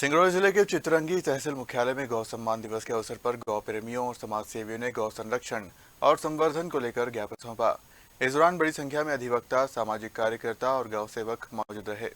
सिंगरौली जिले के चितरंगी तहसील मुख्यालय में गौ सम्मान दिवस के अवसर पर गौ प्रेमियों और समाज सेवियों ने गौ संरक्षण और संवर्धन को लेकर ज्ञापन सौंपा। इस दौरान बड़ी संख्या में अधिवक्ता, सामाजिक कार्यकर्ता और गौ सेवक मौजूद रहे।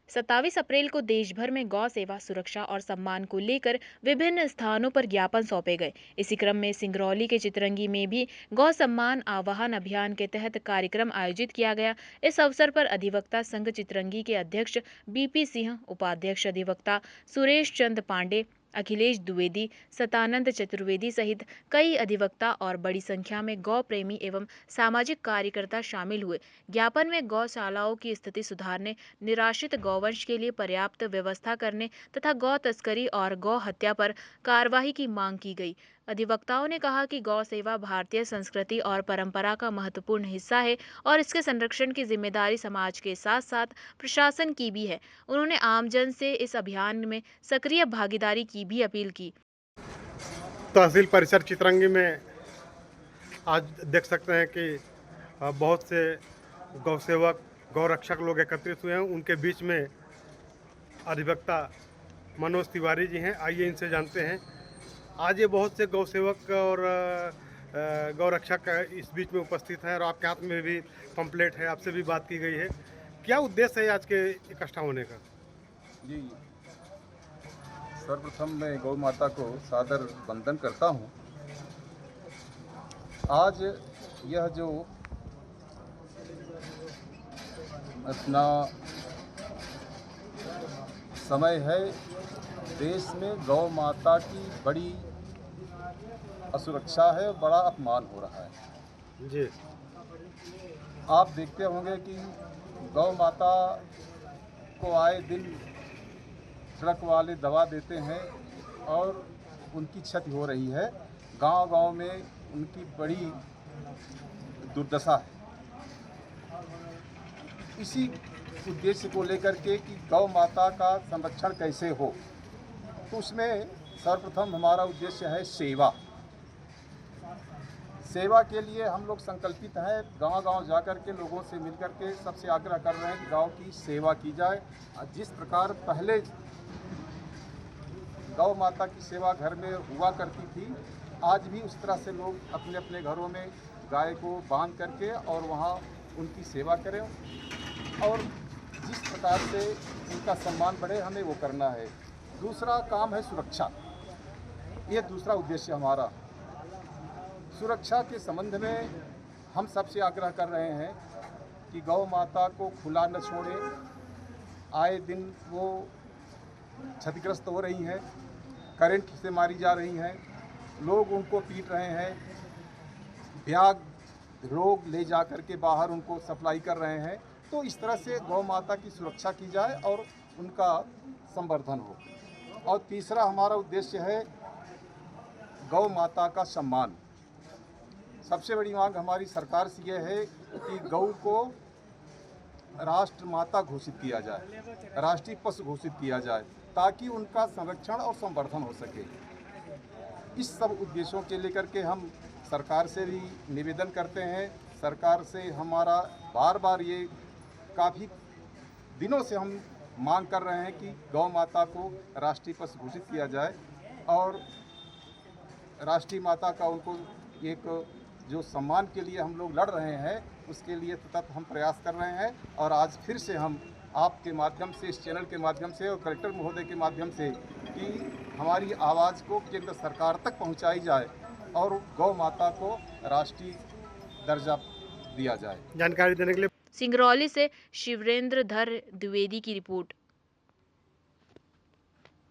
27 अप्रैल को देश भर में गौ सेवा सुरक्षा और सम्मान को लेकर विभिन्न स्थानों पर ज्ञापन सौंपे गए। इसी क्रम में सिंगरौली के चितरंगी में भी गौ सम्मान आह्वान अभियान के तहत कार्यक्रम आयोजित किया गया। इस अवसर पर अधिवक्ता संघ चितरंगी के अध्यक्ष बीपी सिंह, उपाध्यक्ष अधिवक्ता सुरेश चंद पांडे, अखिलेश द्विवेदी, सतानंद चतुर्वेदी सहित कई अधिवक्ता और बड़ी संख्या में गौ प्रेमी एवं सामाजिक कार्यकर्ता शामिल हुए। ज्ञापन में गौशालाओं की स्थिति सुधारने, निराश्रित गौवंश के लिए पर्याप्त व्यवस्था करने तथा गौ तस्करी और गौ हत्या पर कार्रवाई की मांग की गई। अधिवक्ताओं ने कहा कि गौ सेवा भारतीय संस्कृति और परंपरा का महत्वपूर्ण हिस्सा है और इसके संरक्षण की जिम्मेदारी समाज के साथ साथ प्रशासन की भी है। उन्होंने आमजन से इस अभियान में सक्रिय भागीदारी की भी अपील की। तहसील परिसर चितरंगी में आज देख सकते हैं कि बहुत से गौ सेवक, गौ रक्षक लोग एकत्रित हुए हैं। उनके बीच में अधिवक्ता मनोज तिवारी जी हैं। आइए इनसे जानते हैं। आज ये बहुत से गौ सेवक और गौ रक्षक इस बीच में उपस्थित हैं और आपके हाथ में भी पंपलेट है, आपसे भी बात की गई है। क्या उद्देश्य है आज के इकट्ठा होने का? जी, सर्वप्रथम मैं गौ माता को सादर वंदन करता हूँ। आज यह जो अपना समय है, देश में गौ माता की बड़ी असुरक्षा है, बड़ा अपमान हो रहा है। जी, आप देखते होंगे कि गौ माता को आए दिन ट्रक वाले दवा देते हैं और उनकी क्षति हो रही है। गांव-गांव में उनकी बड़ी दुर्दशा है। इसी उद्देश्य को लेकर के कि गौ माता का संरक्षण कैसे हो, तो उसमें सर्वप्रथम हमारा उद्देश्य है सेवा। सेवा के लिए हम लोग संकल्पित हैं। गांव-गांव जाकर के लोगों से मिलकर के सबसे आग्रह कर रहे हैं कि गांव की सेवा की जाए। जिस प्रकार पहले गौ माता की सेवा घर में हुआ करती थी, आज भी उस तरह से लोग अपने अपने घरों में गाय को बांध करके और वहाँ उनकी सेवा करें और जिस प्रकार से उनका सम्मान बढ़े, हमें वो करना है। दूसरा काम है सुरक्षा। ये दूसरा उद्देश्य हमारा। सुरक्षा के संबंध में हम सबसे आग्रह कर रहे हैं कि गौ माता को खुला न छोड़ें। आए दिन वो क्षतिग्रस्त हो रही हैं, करंट से मारी जा रही हैं, लोग उनको पीट रहे हैं, ब्याग लोग ले जा कर के बाहर उनको सप्लाई कर रहे हैं। तो इस तरह से गौ माता की सुरक्षा की जाए और उनका संवर्धन हो। और तीसरा हमारा उद्देश्य है गौ माता का सम्मान। सबसे बड़ी मांग हमारी सरकार से यह है कि गौ को राष्ट्र माता घोषित किया जाए, राष्ट्रीय पशु घोषित किया जाए, ताकि उनका संरक्षण और संवर्धन हो सके। इस सब उद्देश्यों के लेकर के हम सरकार से भी निवेदन करते हैं। सरकार से हमारा बार बार ये काफ़ी दिनों से हम मांग कर रहे हैं कि गौ माता को राष्ट्रीय पशु घोषित किया जाए और राष्ट्रीय माता का उनको एक जो सम्मान के लिए हम लोग लड़ रहे हैं, उसके लिए सतत हम प्रयास कर रहे हैं। और आज फिर से हम आपके माध्यम से, इस चैनल के माध्यम से और कलेक्टर महोदय के माध्यम से कि हमारी आवाज़ को केंद्र सरकार तक पहुंचाई जाए और गौ माता को राष्ट्रीय दर्जा दिया जाए। जानकारी देने के लिए सिंगरौली से शिवरेंद्र धर द्विवेदी की रिपोर्ट।